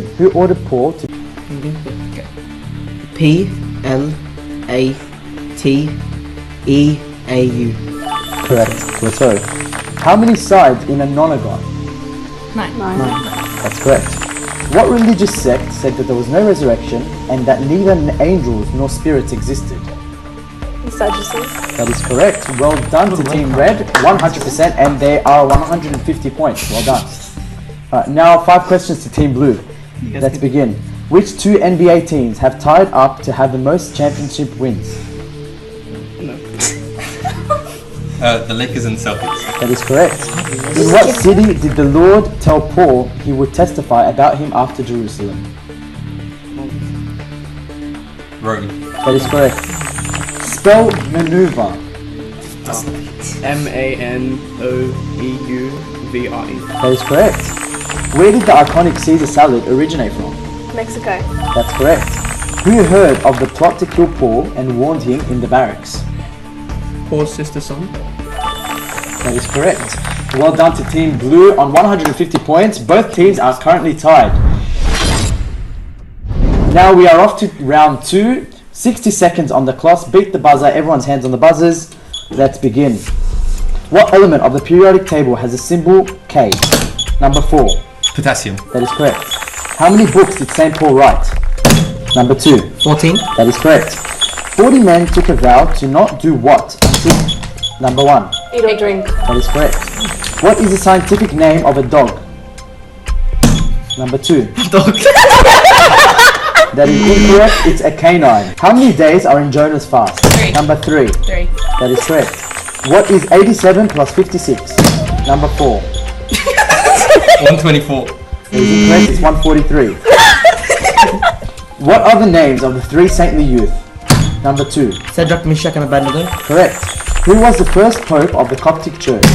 Jerusalem. Who ordered Paul to... Okay. P-L-A-T-E-A-U. Correct. Plateau. How many sides in a nonagon? 9. That's correct. What religious sect said that there was no resurrection and that neither angels nor spirits existed? The Sadducees. That is correct. Well done to Team Red, 100%, and they are 150 points. Well done. Now 5 questions to Team Blue. Let's begin. Which 2 NBA teams have tied up to have the most championship wins? The Lakers and Celtics. That is correct. In what city did the Lord tell Paul he would testify about him after Jerusalem? Rome. That is correct. Spell maneuver. M-A-N-O-E-U-V-R-E. That is correct. Where did the iconic Caesar salad originate from? Mexico. That's correct. Who heard of the plot to kill Paul and warned him in the barracks? Paul's sister son. That is correct. Well done to Team Blue on 150 points. Both teams are currently tied. Now we are off to round 2. 60 seconds on the clock. Beat the buzzer. Everyone's hands on the buzzers. Let's begin. What element of the periodic table has a symbol K? Number 4. Potassium. That is correct. How many books did St. Paul write? Number 2. 14. That is correct. 40 men took a vow to not do what until... Number 1. Eat or drink. That is correct. What is the scientific name of a dog? Number 2. Dog. That is incorrect. It's a canine. How many days are in Jonah's fast? 3. Number 3. 3. That is correct. What is 87 plus 56? Number 4. 124. That is incorrect. It's 143. What are the names of the 3 saintly youth? Number 2. Cedric, Meshach, and Abednego. Correct. Who was the first pope of the Coptic Church?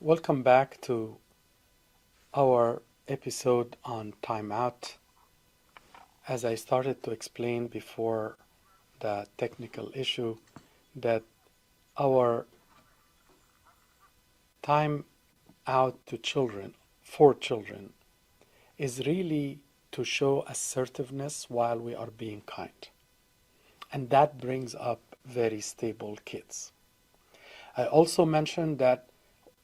Welcome back to our episode on timeout. As I started to explain before the technical issue, that our time out to children, for children, is really to show assertiveness while we are being kind. And that brings up very stable kids. I also mentioned that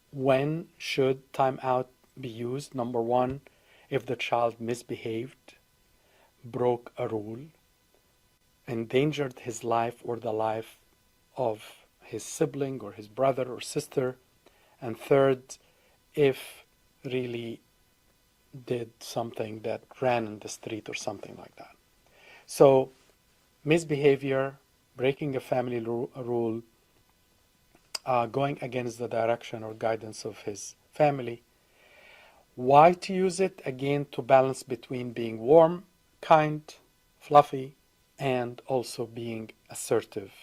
when should time out be used? Number 1, if the child misbehaved, broke a rule, endangered his life or the life of his sibling or his brother or sister. And 3rd, if really did something that ran in the street or something like that. So misbehavior, breaking a family rule, going against the direction or guidance of his family. Why to use it? Again, to balance between being warm, kind, fluffy, and also being assertive.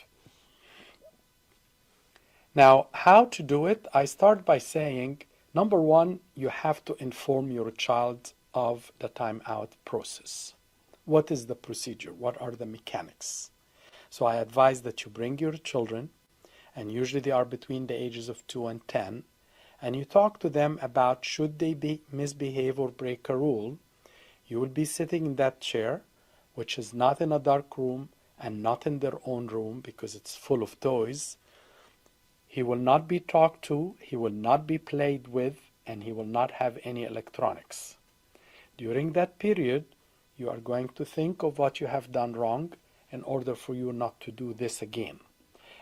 Now, how to do it? I start by saying, number one, you have to inform your child of the timeout process. What is the procedure? What are the mechanics? So I advise that you bring your children, and usually they are between the ages of 2 and 10, and you talk to them about should they misbehave or break a rule. You will be sitting in that chair, which is not in a dark room and not in their own room because it's full of toys. He will not be talked to, he will not be played with, and he will not have any electronics. During that period, you are going to think of what you have done wrong in order for you not to do this again.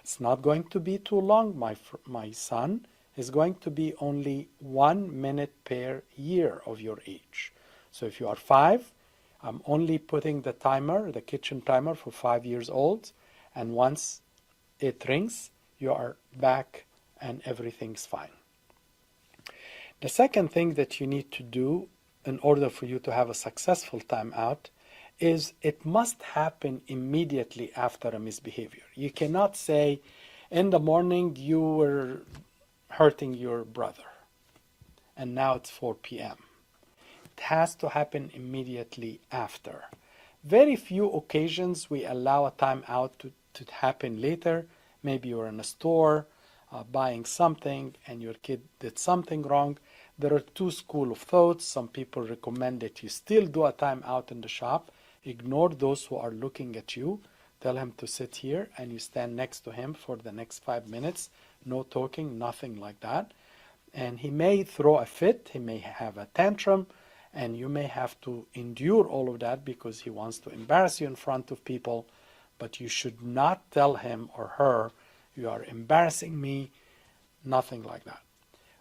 It's not going to be too long, my son. It's going to be only 1 minute per year of your age. So if you are 5, I'm only putting the timer, the kitchen timer for 5 years old, and once it rings, you are back and everything's fine. The second thing that you need to do in order for you to have a successful timeout is it must happen immediately after a misbehavior. You cannot say, in the morning you were hurting your brother and now it's 4 p.m. It has to happen immediately after. Very few occasions we allow a timeout to happen later. Maybe you're in a store buying something and your kid did something wrong. There are two schools of thoughts. Some people recommend that you still do a timeout in the shop. Ignore those who are looking at you. Tell him to sit here and you stand next to him for the next 5 minutes. No talking, nothing like that. And he may throw a fit, he may have a tantrum, and you may have to endure all of that because he wants to embarrass you in front of people. But you should not tell him or her, you are embarrassing me, nothing like that.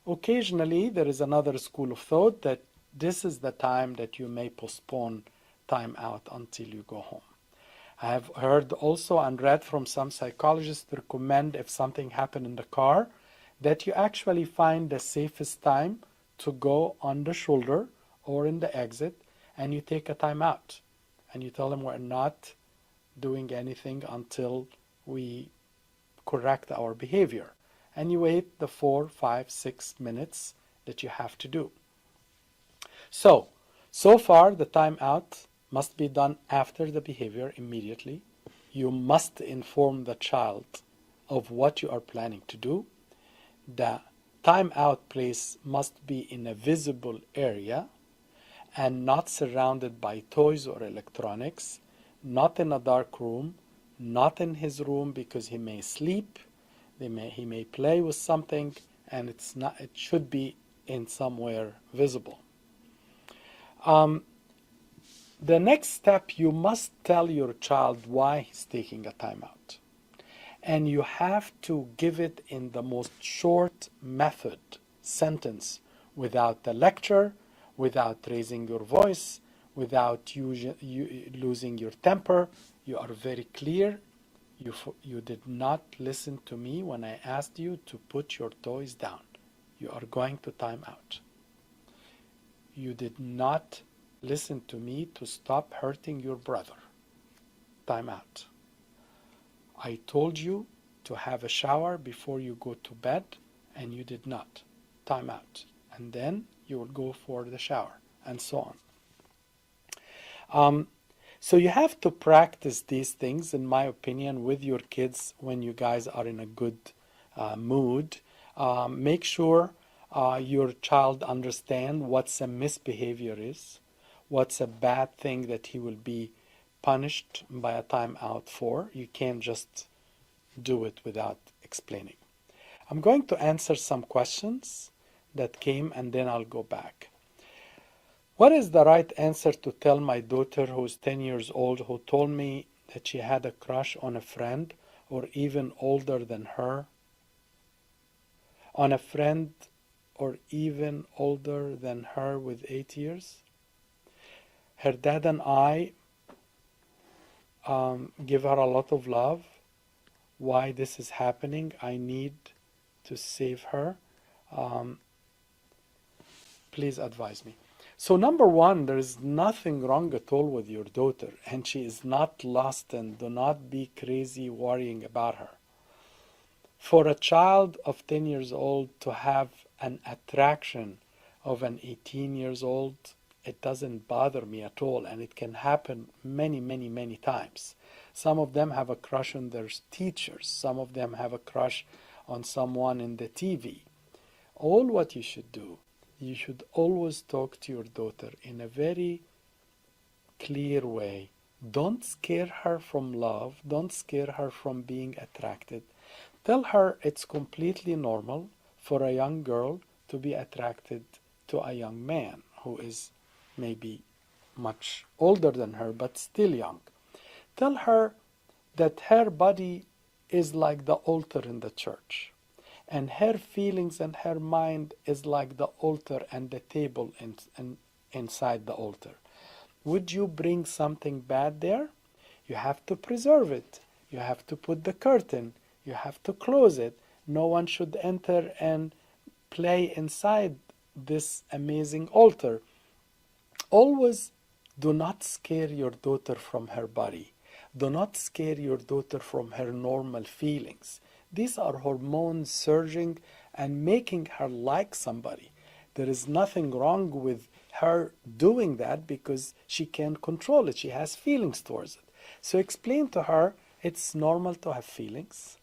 Occasionally, there is another school of thought that this is the time that you may postpone time out until you go home. I have heard also and read from some psychologists recommend if something happened in the car, that you actually find the safest time to go on the shoulder or in the exit and you take a time out. And you tell them we're not doing anything until we correct our behavior. And you wait the 4, 5, 6 minutes that you have to do. So far the timeout must be done after the behavior immediately. You must inform the child of what you are planning to do. The timeout place must be in a visible area and not surrounded by toys or electronics, not in a dark room, not in his room because he may sleep, he may play with something, and it should be in somewhere visible. The next step, you must tell your child why he's taking a timeout. And you have to give it in the most short method, sentence, without the lecture, without raising your voice, without losing your temper. You are very clear. You did not listen to me when I asked you to put your toys down. You are going to time out. You did not listen to me to stop hurting your brother. Time out. I told you to have a shower before you go to bed and you did not. Time out. And then you will go for the shower and so on. So you have to practice these things, in my opinion, with your kids when you guys are in a good mood. Make sure your child understand what's a misbehavior is, what's a bad thing that he will be punished by a timeout for. You can't just do it without explaining. I'm going to answer some questions that came and then I'll go back. What is the right answer to tell my daughter who's 10 years old who told me that she had a crush on a friend or even older than her? On a friend or even older than her with 8 years? Her dad and I give her a lot of love. Why this is happening? I need to save her. Please advise me. So number one, there is nothing wrong at all with your daughter, and she is not lost, and do not be crazy worrying about her. For a child of 10 years old to have an attraction of an 18 years old, it doesn't bother me at all, and it can happen many times. Some of them have a crush on their teachers. Some of them have a crush on someone in the TV. All what you should do, you should always talk to your daughter in a very clear way. Don't scare her from love. Don't scare her from being attracted. Tell her it's completely normal for a young girl to be attracted to a young man who is maybe much older than her but still young. Tell her that her body is like the altar in the church, and her feelings and her mind is like the altar and the table inside the altar. Would you bring something bad there? You have to preserve it. You have to put the curtain. You have to close it. No one should enter and play inside this amazing altar. Always do not scare your daughter from her body. Do not scare your daughter from her normal feelings. These are hormones surging and making her like somebody. There is nothing wrong with her doing that because she can control it. She has feelings towards it. So explain to her it's normal to have feelings,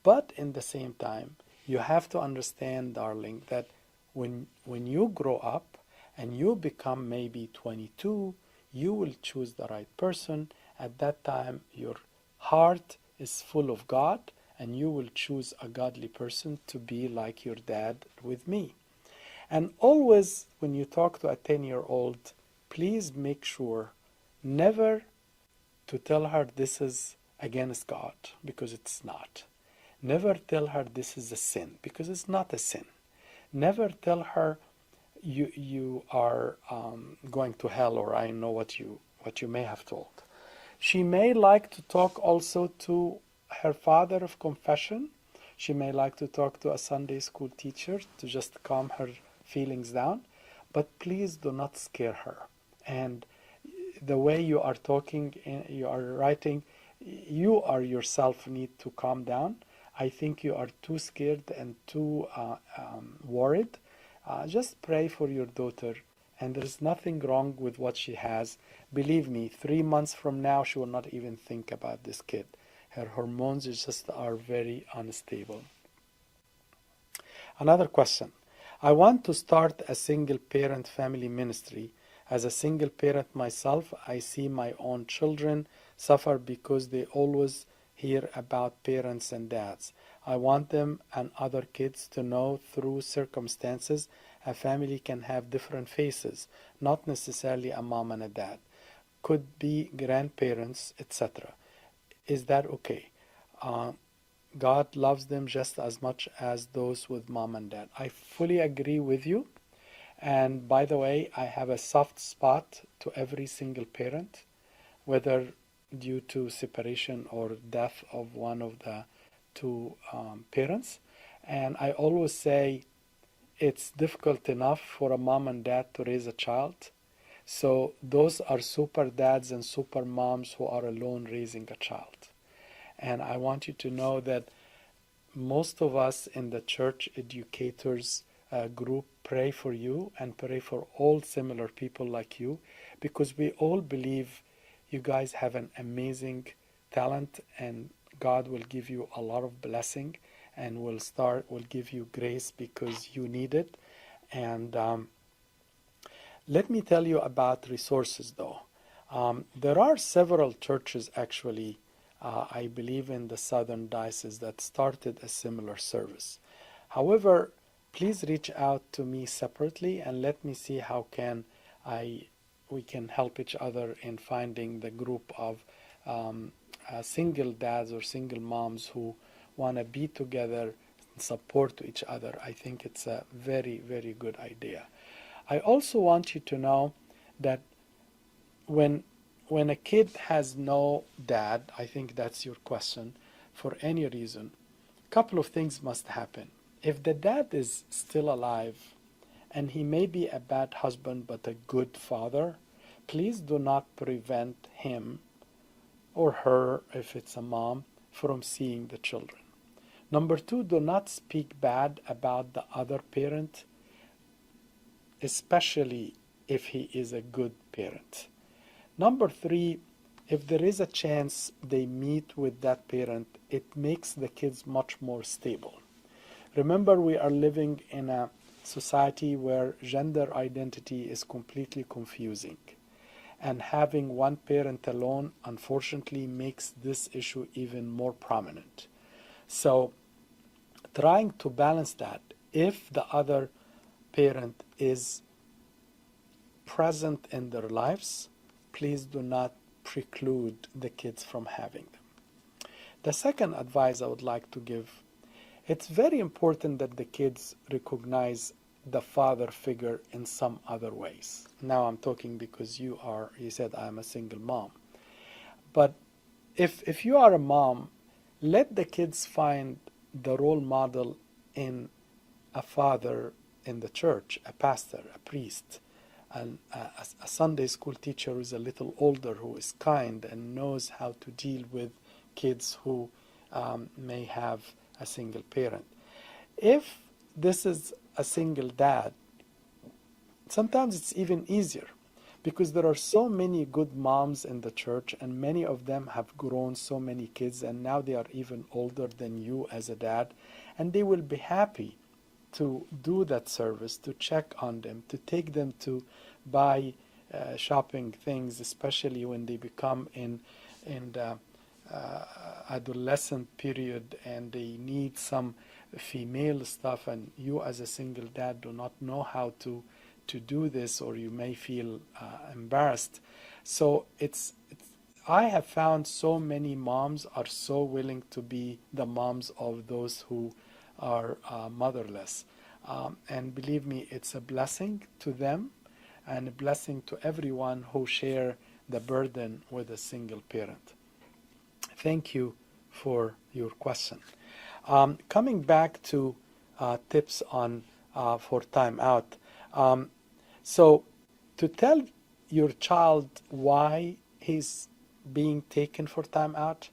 but in the same time, you have to understand, darling, that when you grow up and you become maybe 22, you will choose the right person. At that time, your heart is full of God, and you will choose a godly person to be like your dad with me. And always, when you talk to a 10-year-old, please make sure never to tell her this is against God, because it's not. Never tell her this is a sin, because it's not a sin. Never tell her you are going to hell, or I know what you may have told. She may like to talk also to her father of confession. She may like to talk to a Sunday school teacher to just calm her feelings down, but please do not scare her. And the way you are talking, you are writing, you are yourself need to calm down. I think you are too scared and too worried. Just pray for your daughter, and there is nothing wrong with what she has. Believe me, 3 months from now, she will not even think about this kid. Her hormones just are very unstable. Another question. I want to start a single parent family ministry. As a single parent myself, I see my own children suffer because they always hear about parents and dads. I want them and other kids to know through circumstances a family can have different faces, not necessarily a mom and a dad. Could be grandparents, etc. Is that okay? God loves them just as much as those with mom and dad. I fully agree with you. And by the way, I have a soft spot to every single parent, whether due to separation or death of one of the two parents. And I always say it's difficult enough for a mom and dad to raise a child. So those are super dads and super moms who are alone raising a child. And I want you to know that most of us in the church educators group pray for you and pray for all similar people like you, because we all believe you guys have an amazing talent, and God will give you a lot of blessing and will give you grace because you need it. And let me tell you about resources though. There are several churches actually, I believe in the Southern Diocese, that started a similar service. However, please reach out to me separately and let me see how we can help each other in finding the group of single dads or single moms who want to be together and support each other. I think it's a very, very good idea. I also want you to know that when a kid has no dad, I think that's your question, for any reason, a couple of things must happen. If the dad is still alive and he may be a bad husband but a good father, please do not prevent him or her, if it's a mom, from seeing the children. Number two, do not speak bad about the other parent, especially if he is a good parent. Number three, if there is a chance they meet with that parent, it makes the kids much more stable. Remember, we are living in a society where gender identity is completely confusing. And having one parent alone, unfortunately, makes this issue even more prominent. So, trying to balance that, if the other parent is present in their lives, please do not preclude the kids from having them. The second advice I would like to give, it's very important that the kids recognize the father figure in some other ways. Now I'm talking because you said I'm a single mom. But if you are a mom, let the kids find the role model in a father in the church, a pastor, a priest, and a Sunday school teacher who is a little older, who is kind and knows how to deal with kids who may have a single parent. If this is a single dad, sometimes it's even easier because there are so many good moms in the church and many of them have grown so many kids and now they are even older than you as a dad, and they will be happy to do that service, to check on them, to take them to buy shopping things, especially when they become in the adolescent period and they need some female stuff, and you as a single dad do not know how to do this, or you may feel embarrassed. So I have found so many moms are so willing to be the moms of those who are motherless. And believe me, it's a blessing to them and a blessing to everyone who share the burden with a single parent. Thank you for your question. Coming back to tips on for timeout. So to tell your child why he's being taken for timeout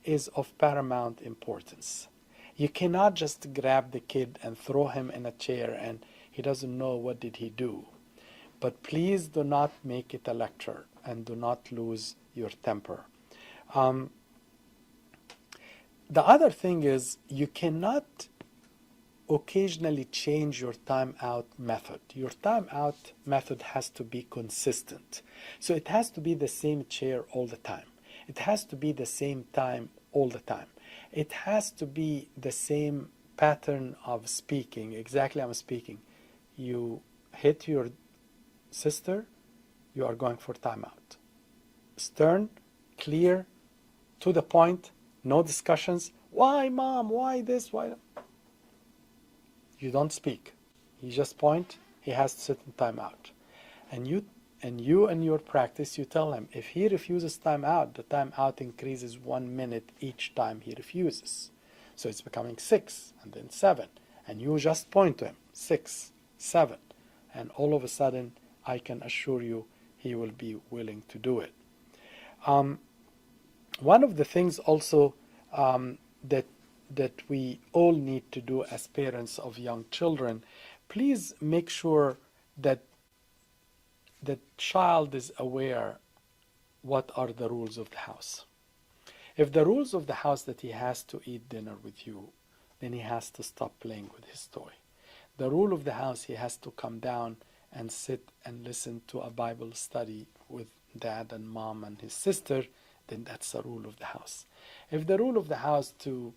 is of paramount importance. You cannot just grab the kid and throw him in a chair and he doesn't know what did he do. But please do not make it a lecture and do not lose your temper. The other thing is you cannot occasionally change your timeout method. Your timeout method has to be consistent. So it has to be the same chair all the time. It has to be the same time all the time. It has to be the same pattern of speaking. Exactly, I'm speaking. You hit your sister, you are going for timeout. Stern, clear, to the point, no discussions. Why, mom? Why this? Why? You don't speak. You just point. He has to sit in timeout. And you in your practice, you tell him, if he refuses timeout, the timeout increases 1 minute each time he refuses. So it's becoming 6 and then 7. And you just point to him, 6, 7. And all of a sudden, I can assure you, he will be willing to do it. One of the things also that we all need to do as parents of young children, please make sure that the child is aware what are the rules of the house. If the rules of the house that he has to eat dinner with you, then he has to stop playing with his toy. The rule of the house, he has to come down and sit and listen to a Bible study with dad and mom and his sister, then that's the rule of the house. If the rule of the house to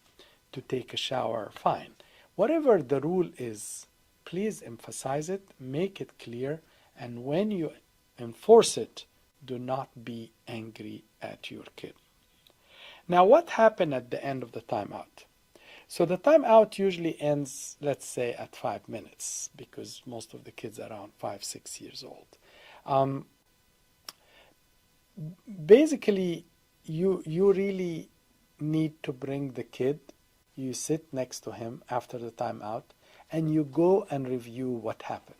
take a shower, fine. Whatever the rule is, please emphasize it, make it clear, and when you enforce it, do not be angry at your kid. Now, what happened at the end of the timeout? So the timeout usually ends, let's say, at 5 minutes, because most of the kids are around 5, 6 years old. Basically, you really need to bring the kid, you sit next to him after the timeout, and you go and review what happened.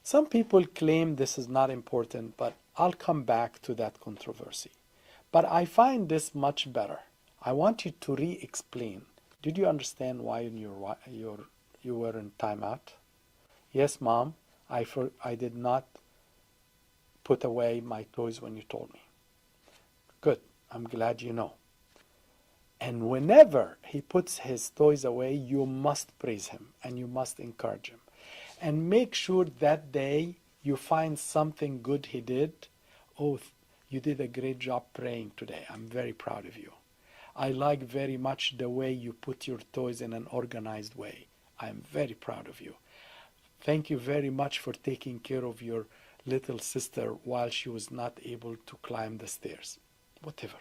Some people claim this is not important, but I'll come back to that controversy. But I find this much better. I want you to re-explain. Did you understand why you were in timeout? Yes, Mom, I did not put away my toys when you told me. Good, I'm glad you know. And whenever he puts his toys away, you must praise him and you must encourage him. And make sure that day you find something good he did. Oh, you did a great job praying today. I'm very proud of you. I like very much the way you put your toys in an organized way. I'm very proud of you. Thank you very much for taking care of your little sister while she was not able to climb the stairs. Whatever.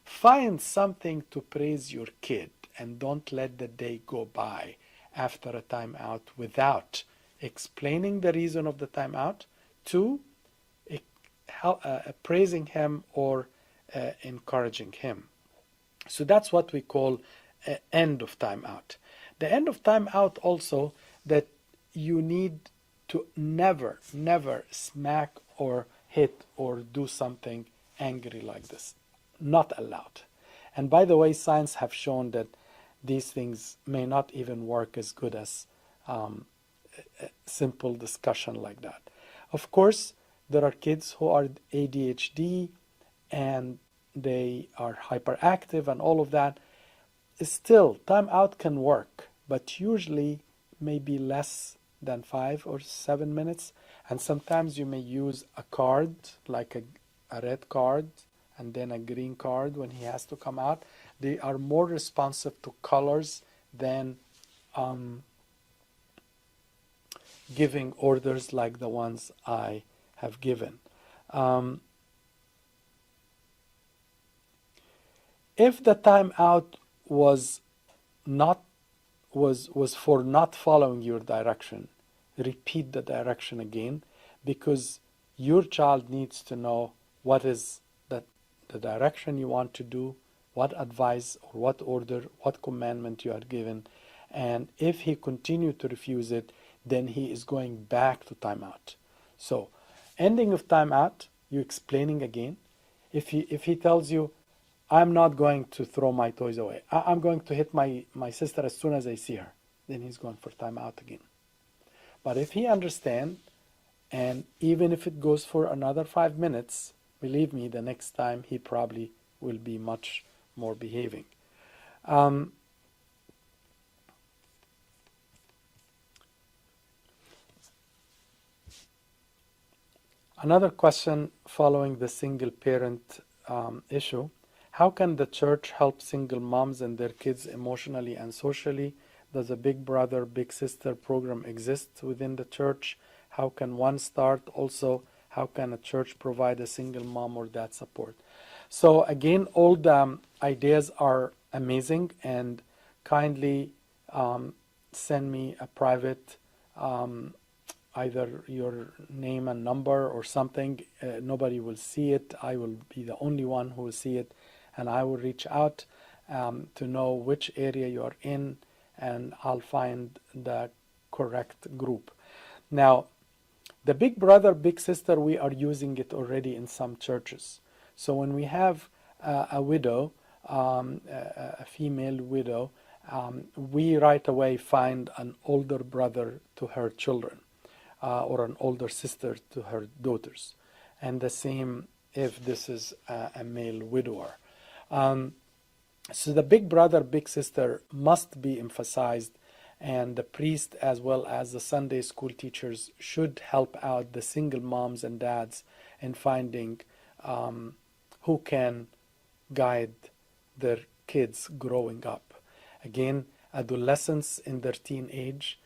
Find something to praise your kid and don't let the day go by after a timeout without explaining the reason of the timeout, to praising him or encouraging him. So that's what we call end of timeout. The end of timeout also, that you need to never smack or hit or do something angry like this. Not allowed. And by the way, science have shown that these things may not even work as good as a simple discussion like that. Of course, there are kids who are ADHD and they are hyperactive and all of that. Still, timeout can work, but usually maybe less than 5 or 7 minutes. And sometimes you may use a card, like a red card, and then a green card when he has to come out. They are more responsive to colors than giving orders like the ones I have given. If the timeout was for not following your direction, repeat the direction again, because your child needs to know what is the direction you want to do, what advice or what order, what commandment you are given. And if he continues to refuse it, then he is going back to timeout. So, ending of timeout, you explaining again. If he tells you, I'm not going to throw my toys away, I'm going to hit my sister as soon as I see her, then he's going for timeout again. But if he understands, and even if it goes for another 5 minutes, believe me, the next time he probably will be much more behaving. Another question following the single parent issue. How can the church help single moms and their kids emotionally and socially? Does a big brother, big sister program exist within the church? How can one start? Also, how can a church provide a single mom or dad support? So again, all the ideas are amazing, and kindly send me a private, either your name and number or something. Nobody will see it. I will be the only one who will see it, and I will reach out to know which area you are in, and I'll find the correct group. Now, the big brother, big sister, we are using it already in some churches. So when we have a widow, a female widow, we right away find an older brother to her children, or an older sister to her daughters. And the same if this is a male widower. So the big brother, big sister must be emphasized, and the priest as well as the Sunday school teachers should help out the single moms and dads in finding who can guide their kids growing up. Again, adolescents in their teen age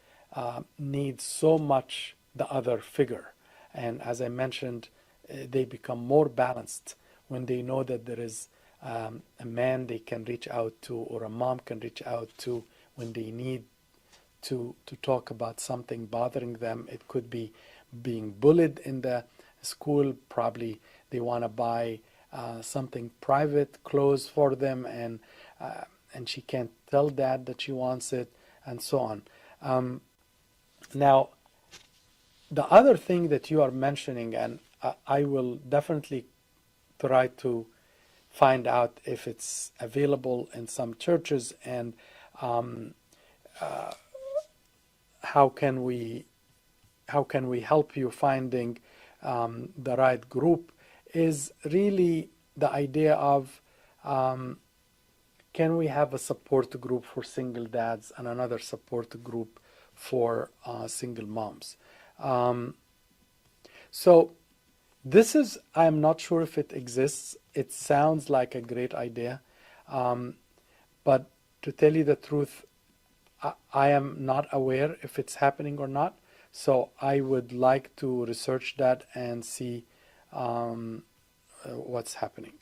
need so much the other figure. And as I mentioned, they become more balanced when they know that there is a man they can reach out to, or a mom can reach out to when they need to talk about something bothering them. It could be being bullied in the school. Probably they want to buy something private, clothes for them, and she can't tell dad that she wants it, and so on. Now, The other thing that you are mentioning, and I will definitely try to find out if it's available in some churches, and um, how can we help you finding the right group, is really the idea of can we have a support group for single dads and another support group for single moms. So this is, I'm not sure if it exists. It sounds like a great idea, but to tell you the truth, I am not aware if it's happening or not. So I would like to research that and see what's happening.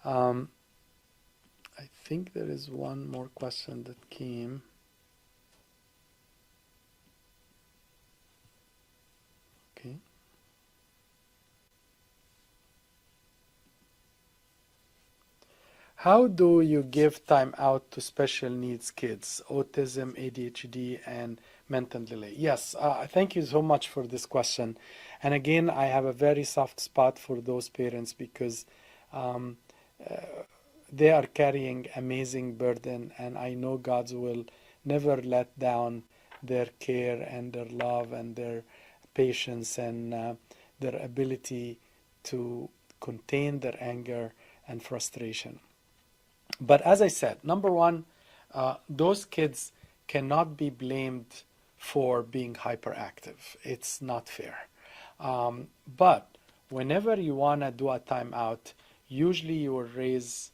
I think there is one more question that came. Okay. How do you give time out to special needs kids, autism, ADHD, and mental delay? Yes, thank you so much for this question. And again, I have a very soft spot for those parents because they are carrying amazing burden, and I know God will never let down their care and their love and their patience and their ability to contain their anger and frustration. But as I said, number one, those kids cannot be blamed for being hyperactive. It's not fair. But whenever you want to do a timeout, usually you will raise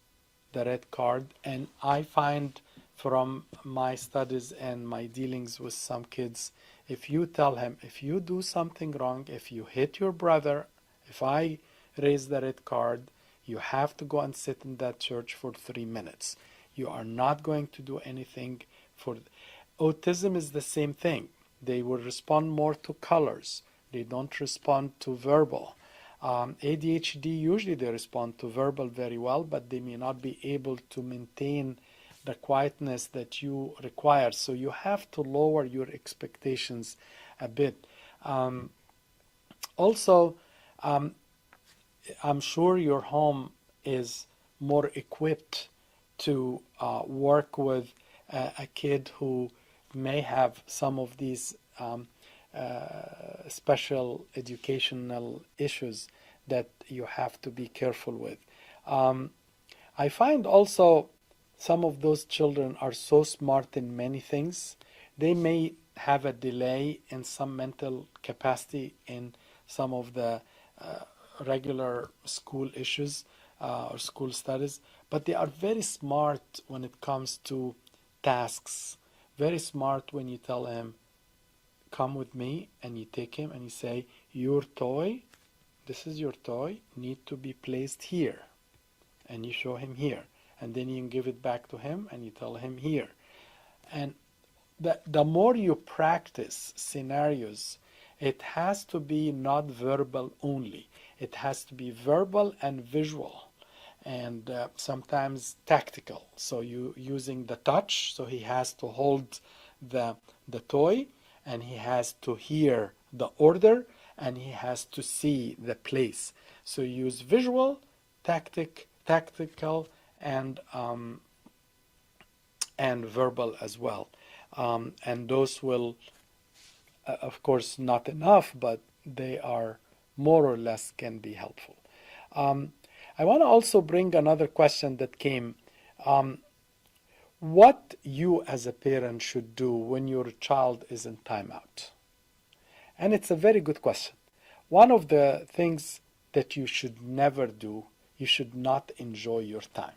the red card. And I find from my studies and my dealings with some kids, if you tell him, if you do something wrong, if you hit your brother, if I raise the red card, you have to go and sit in that church for 3 minutes. You are not going to do anything for... Autism is the same thing. They will respond more to colors. They don't respond to verbal. ADHD, usually they respond to verbal very well, but they may not be able to maintain the quietness that you require. So you have to lower your expectations a bit. Also, I'm sure your home is more equipped to work with a kid who may have some of these special educational issues that you have to be careful with. I find also some of those children are so smart in many things. They may have a delay in some mental capacity in some of the regular school issues or school studies, but they are very smart when it comes to tasks. Very smart when you tell him, come with me, and you take him and you say, your toy, this is your toy, need to be placed here. And you show him here. And then you give it back to him and you tell him here. And the more you practice scenarios, it has to be not verbal only. It has to be verbal and visual, and sometimes tactical. So you using the touch, so he has to hold the toy, and he has to hear the order, and he has to see the place. So use visual, tactical, and verbal as well. And those will, of course, not enough, but they are more or less can be helpful. I want to also bring another question that came. What you as a parent should do when your child is in timeout? And it's a very good question. One of the things that you should never do, you should not enjoy your time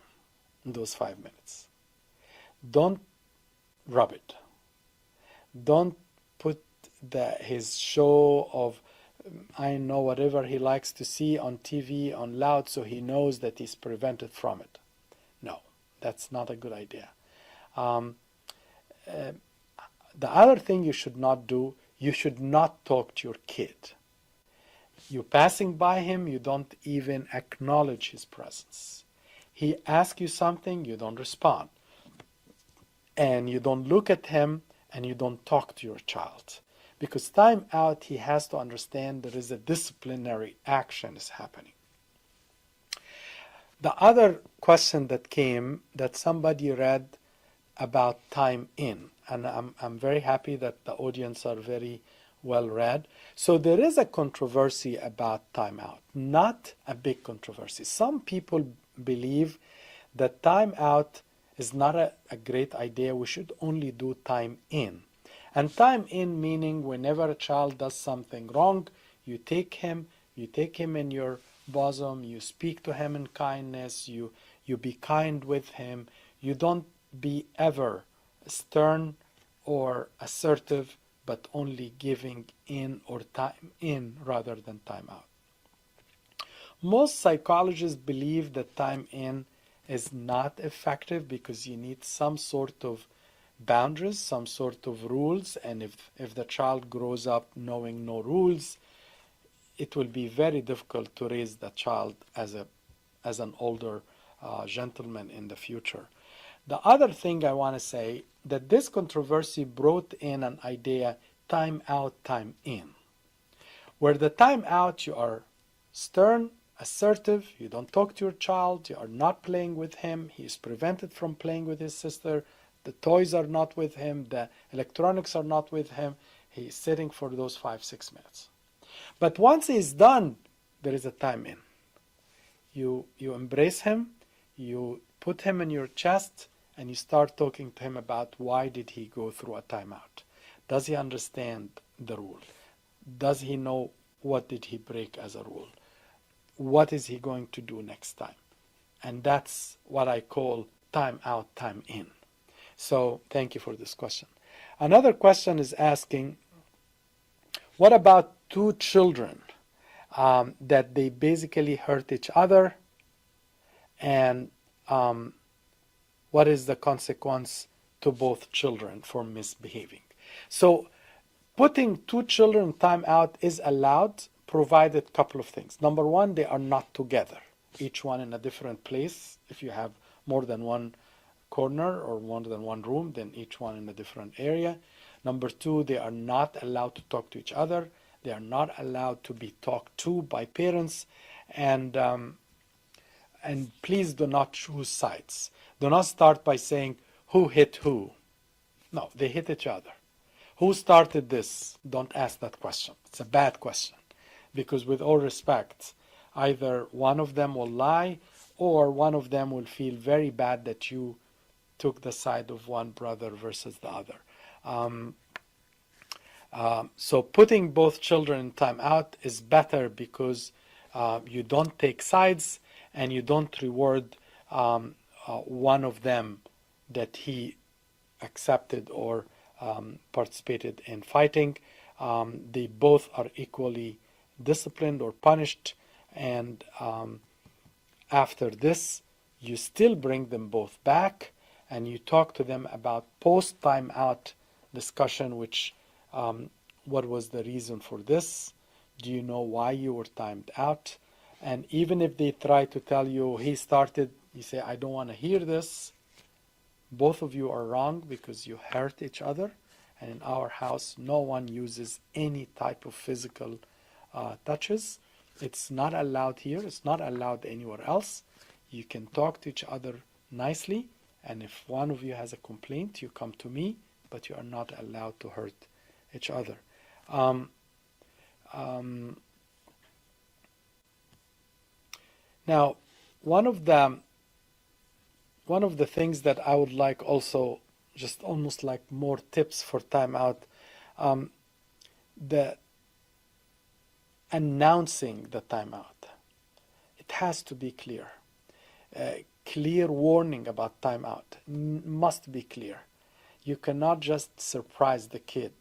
in those 5 minutes. Don't rub it. Don't put his show of, I know, whatever he likes to see on TV on loud, so he knows that he's prevented from it. No, that's not a good idea. The other thing you should not do, you should not talk to your kid. You're passing by him, you don't even acknowledge his presence. He asks you something, you don't respond. And you don't look at him, and you don't talk to your child. Because time out, he has to understand there is a disciplinary action is happening. The other question that came, that somebody read about time in, and I'm very happy that the audience are very well read. So there is a controversy about time out, not a big controversy. Some people believe that time out is not a great idea. We should only do time in. And time in meaning whenever a child does something wrong, you take him in your bosom, you speak to him in kindness, you be kind with him, you don't be ever stern or assertive, but only giving in or time in rather than time out. Most psychologists believe that time in is not effective because you need some sort of boundaries, some sort of rules, and if the child grows up knowing no rules, it will be very difficult to raise the child as an older gentleman in the future. The other thing I want to say, that this controversy brought in an idea, time out, time in. Where the time out, you are stern, assertive, you don't talk to your child, you are not playing with him, he is prevented from playing with his sister, the toys are not with him, the electronics are not with him, he is sitting for those 5-6 minutes. But once he's done, there is a time in. You embrace him, you put him in your chest, and you start talking to him about why did he go through a timeout. Does he understand the rule? Does he know what did he break as a rule? What is he going to do next time? And that's what I call time out, time in. So thank you for this question. Another question is asking, what about two children that they basically hurt each other, and what is the consequence to both children for misbehaving? So putting two children time out is allowed, provided a couple of things. Number one, they are not together, each one in a different place. If you have more than one corner or more than one room, then each one in a different area. Number two, they are not allowed to talk to each other. They are not allowed to be talked to by parents. And please do not choose sides. Do not start by saying who hit who. No, they hit each other. Who started this? Don't ask that question. It's a bad question. Because with all respect, either one of them will lie or one of them will feel very bad that you took the side of one brother versus the other. So putting both children in time out is better because you don't take sides and you don't reward one of them that he accepted or participated in fighting. They both are equally disciplined or punished, and after this you still bring them both back and you talk to them about post time out discussion, which what was the reason for this? Do you know why you were timed out? And even if they try to tell you he started, you say, I don't want to hear this. Both of you are wrong because you hurt each other. And in our house, no one uses any type of physical touches. It's not allowed here. It's not allowed anywhere else. You can talk to each other nicely. And if one of you has a complaint, you come to me, but you are not allowed to hurt each other. Now, one of the things that I would like also, just almost like more tips for timeout, the announcing the timeout. It has to be clear. Clear warning about timeout must be clear. You cannot just surprise the kid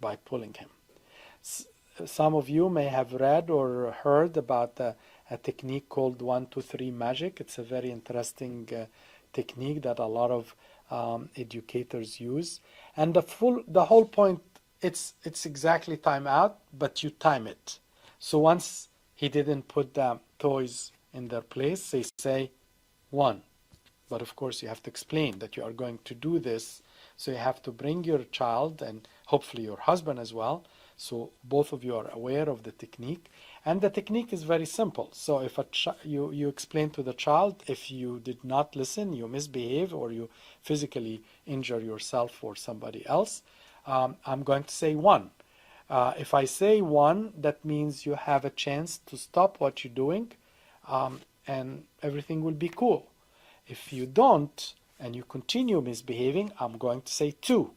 by pulling him. Some of you may have read or heard about a technique called 1, 2, 3 magic. It's a very interesting technique that a lot of educators use. And the whole point, it's exactly time out, but you time it. So once he didn't put the toys in their place, they say 1. But of course you have to explain that you are going to do this So you have to bring your child and hopefully your husband as well. So both of you are aware of the technique. And the technique is very simple. So if you explain to the child, if you did not listen, you misbehave, or you physically injure yourself or somebody else, I'm going to say 1. If I say 1, that means you have a chance to stop what you're doing, and everything will be cool. If you don't, and you continue misbehaving, I'm going to say 2.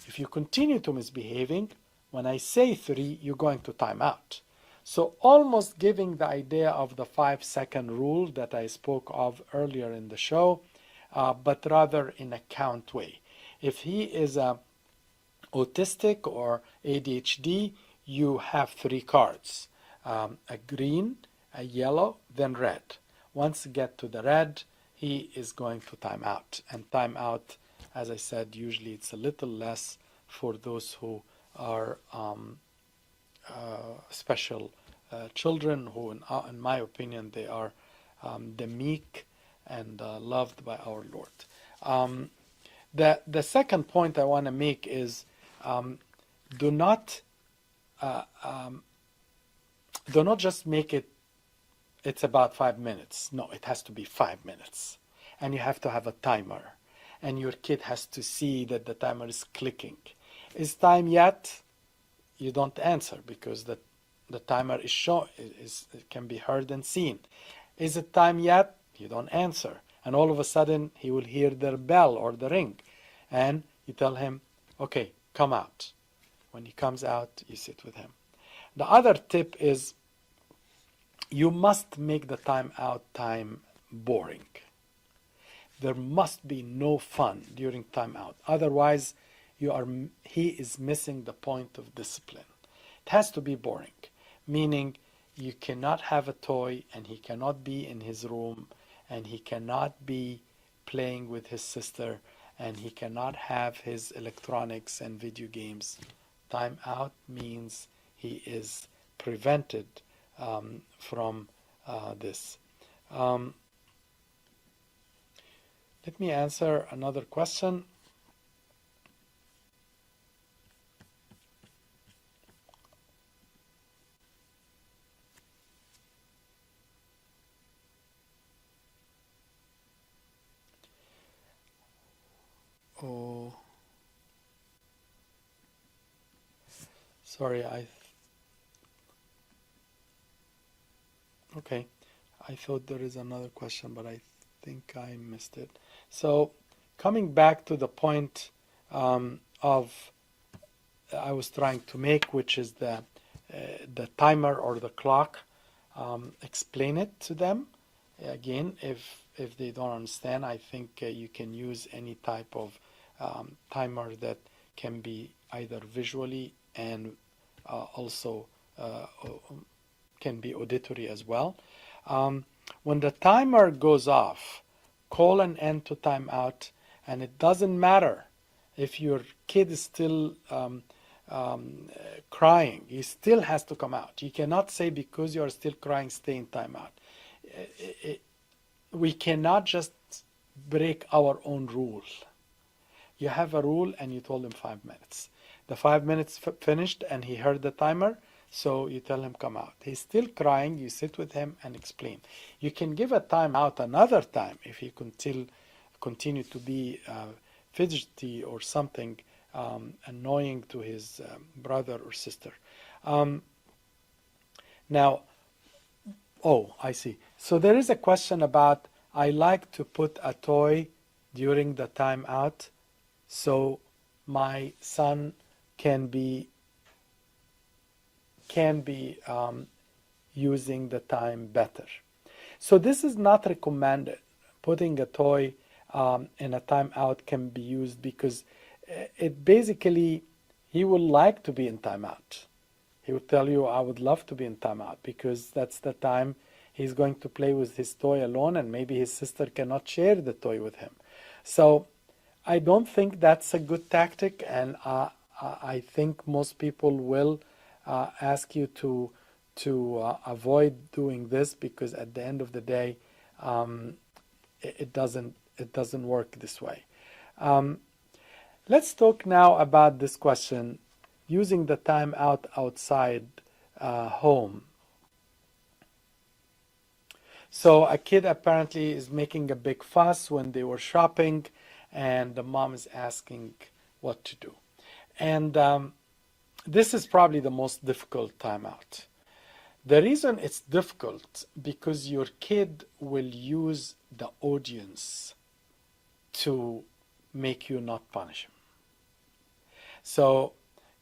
If you continue to misbehaving, when I say 3, you're going to time out. So almost giving the idea of the 5-second rule that I spoke of earlier in the show, but rather in a count way. If he is autistic or ADHD, you have 3 cards, a green, a yellow, then red. Once you get to the red, he is going to time out. And time out, as I said, usually it's a little less for those who are special children who, in my opinion, they are the meek and loved by our Lord. The second point I want to make is do not just make it's about 5 minutes. No, it has to be 5 minutes. And you have to have a timer. And your kid has to see that the timer is clicking. Is time yet? You don't answer because the timer is shown, it can be heard and seen. Is it time yet? You don't answer. And all of a sudden he will hear the bell or the ring. And you tell him, okay, come out. When he comes out, you sit with him. The other tip is you must make the time out time boring. There must be no fun during time out. Otherwise, he is missing the point of discipline. It has to be boring, meaning you cannot have a toy and he cannot be in his room and he cannot be playing with his sister and he cannot have his electronics and video games. Time out means he is prevented from this. Let me answer another question. Oh, sorry, okay. I thought there is another question, but I think I missed it. So coming back to the point of I was trying to make, which is the timer or the clock, explain it to them. Again, if they don't understand, I think you can use any type of timer that can be either visually and also can be auditory as well. When the timer goes off, call an end to timeout, and it doesn't matter if your kid is still crying, he still has to come out. You cannot say because you are still crying, stay in timeout. We cannot just break our own rule. You have a rule and you told him 5 minutes. The 5 minutes finished and he heard the timer, so you tell him come out. He's still crying, you sit with him and explain. You can give a timeout another time if he continue to be fidgety or something annoying to his brother or sister. Now, oh, I see. So there is a question about, I like to put a toy during the timeout so my son can be using the time better. So this is not recommended. Putting a toy in a timeout can be used because it basically, he would like to be in timeout. He would tell you, I would love to be in timeout because that's the time he's going to play with his toy alone and maybe his sister cannot share the toy with him. So I don't think that's a good tactic, and I think most people will ask you to avoid doing this because at the end of the day, it doesn't work this way. Let's talk now about this question using the timeout outside home. So a kid apparently is making a big fuss when they were shopping, and the mom is asking what to do. And this is probably the most difficult timeout. The reason it's difficult because your kid will use the audience to make you not punish him. So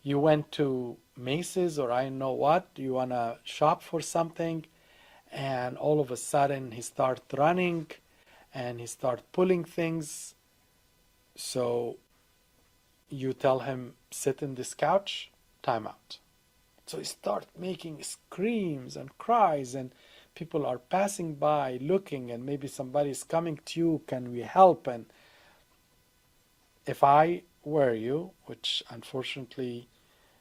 you went to Macy's or I know what, you want to shop for something, and all of a sudden he starts running and he starts pulling things. So you tell him, sit in this couch, time out. So he starts making screams and cries, and people are passing by looking, and maybe somebody is coming to you, can we help? And if I were you, which unfortunately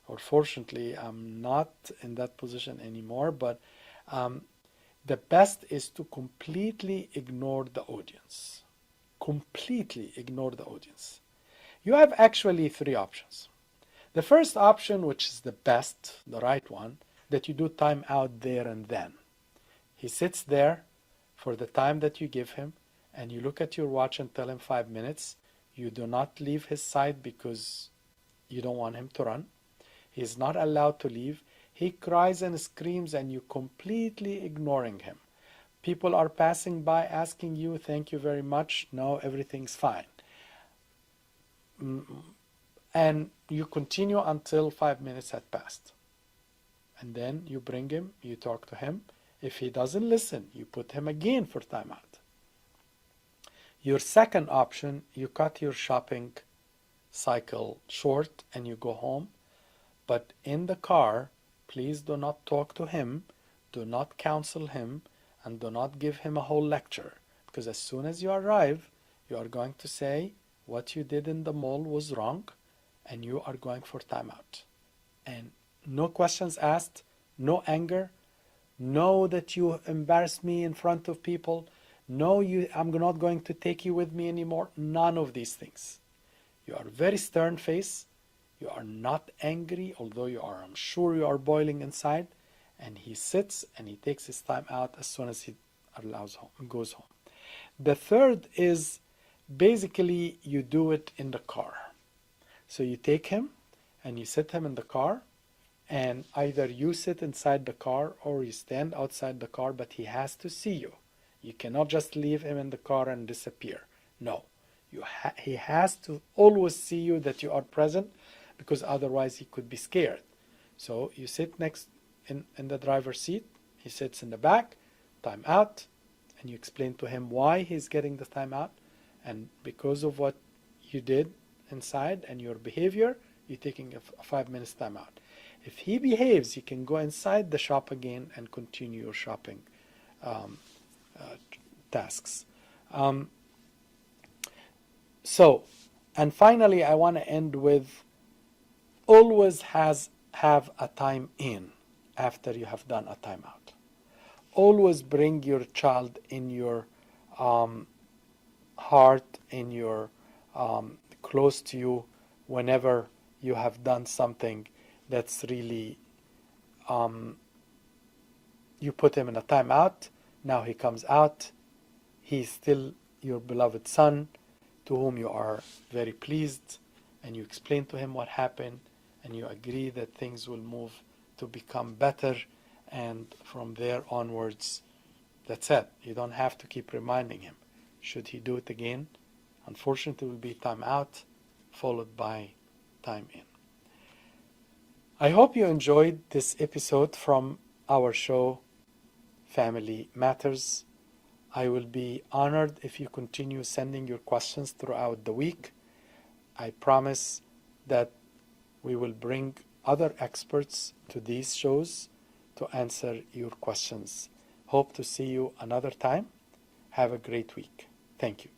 or fortunately I'm not in that position anymore, but the best is to completely ignore the audience. Completely ignore the audience. You have actually three options. The first option, which is the best, the right one, that you do time out there and then. He sits there for the time that you give him, and you look at your watch and tell him 5 minutes. You do not leave his side because you don't want him to run. He is not allowed to leave. He cries and screams and you completely ignoring him. People are passing by asking you, thank you very much. No, everything's fine. And you continue until 5 minutes had passed. And then you bring him, you talk to him. If he doesn't listen, you put him again for timeout. Your second option, you cut your shopping cycle short and you go home. But in the car, please do not talk to him, do not counsel him, and do not give him a whole lecture. Because as soon as you arrive, you are going to say what you did in the mall was wrong, and you are going for timeout. And no questions asked, no anger, no that you embarrassed me in front of people, no, I'm not going to take you with me anymore. None of these things. You are very stern face. You are not angry, although you are, I'm sure you are boiling inside. And he sits and he takes his time out as soon as he goes home. The third is basically you do it in the car. So you take him and you sit him in the car, and either you sit inside the car or you stand outside the car, but he has to see you. You cannot just leave him in the car and disappear. No, he has to always see you, that you are present, because otherwise he could be scared. So you sit next in the driver's seat, he sits in the back, time out, and you explain to him why he's getting the time out, and because of what you did inside and your behavior, you're taking a 5 minutes time out. If he behaves, you can go inside the shop again and continue your shopping tasks. And finally, I want to end with always have a time in after you have done a timeout. Always bring your child in your heart, in your close to you whenever you have done something that's really you put him in a timeout. Now he comes out. He's still your beloved son, to whom you are very pleased, and you explain to him what happened, and you agree that things will move to become better, and from there onwards, that's it. You don't have to keep reminding him. Should he do it again, unfortunately it will be time out, followed by time in. I hope you enjoyed this episode from our show, Family Matters. I will be honored if you continue sending your questions throughout the week. I promise that we will bring other experts to these shows to answer your questions. Hope to see you another time. Have a great week. Thank you.